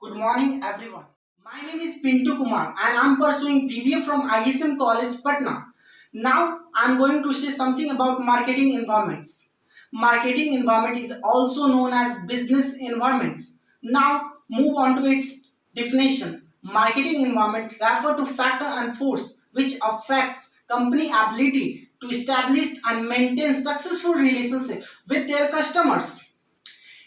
Good morning, everyone. My name is Pintu Kumar and I'm pursuing BBA from ISM College, Patna. Now, I'm going to say something about marketing environments. Marketing environment is also known as business environments. Now, move on to its definition. Marketing environment refer to factor and force which affects company ability to establish and maintain successful relationship with their customers.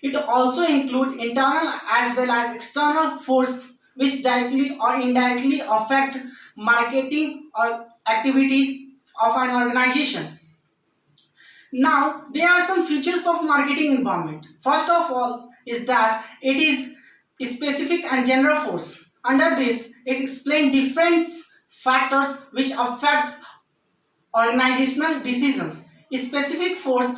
It also includes internal as well as external force which directly or indirectly affect marketing or activity of an organization. Now, there are some features of marketing environment. First of all is that it is specific and general force. Under this, it explains different factors which affect organizational decisions. Specific force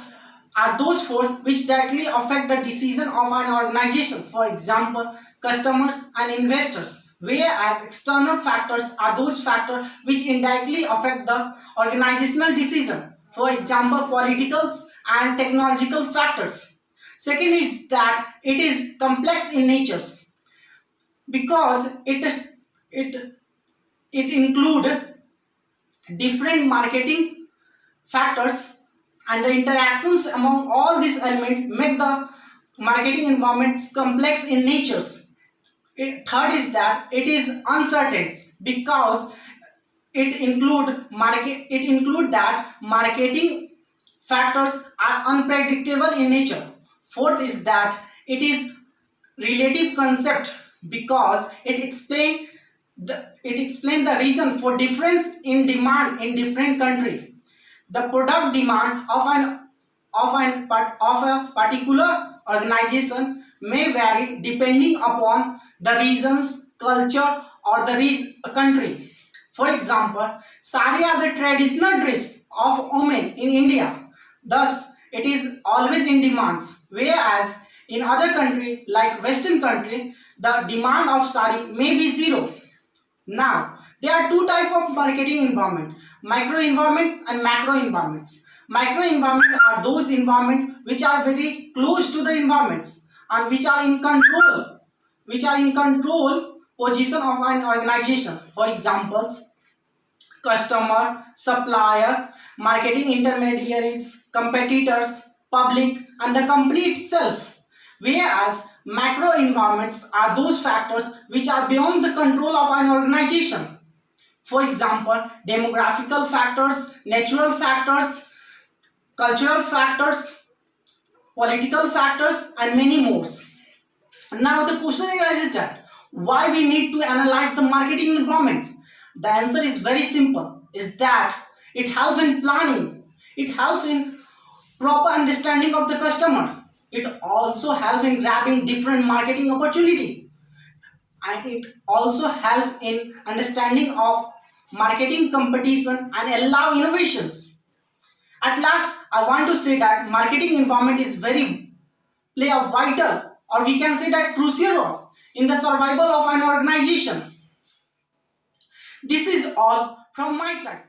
are those forces which directly affect the decision of an organization, for example, customers and investors. Whereas external factors are those factors which indirectly affect the organizational decision, for example, political and technological factors. Second is that it is complex in nature because it include different marketing factors, and the interactions among all these elements make the marketing environments complex in nature. Third is that it is uncertain because it include that marketing factors are unpredictable in nature. Fourth is that it is relative concept because it explain the reason for difference in demand in different country. The product demand of a particular organization may vary depending upon the regions, culture, or the country. For example, sari are the traditional dress of women in India. Thus, it is always in demands. Whereas in other country like Western country, the demand of sari may be zero. Now, there are two types of marketing environment: micro environments and macro environments. Micro environments are those environments which are very close to the environments and which are in control position of an organization. For examples, customer, supplier, marketing intermediaries, competitors, public, and the company itself. Whereas macro environments are those factors which are beyond the control of an organization. For example, demographical factors, natural factors, cultural factors, political factors, and many more. Now the question arises that why we need to analyze the marketing environment. The answer is very simple, is that it helps in planning, it helps in proper understanding of the customer, it also helps in grabbing different marketing opportunity, and it also helps in understanding of marketing competition and allow innovations. At last, I want to say that marketing environment is very play a vital, or we can say that crucial role in the survival of an organization. This is all from my side.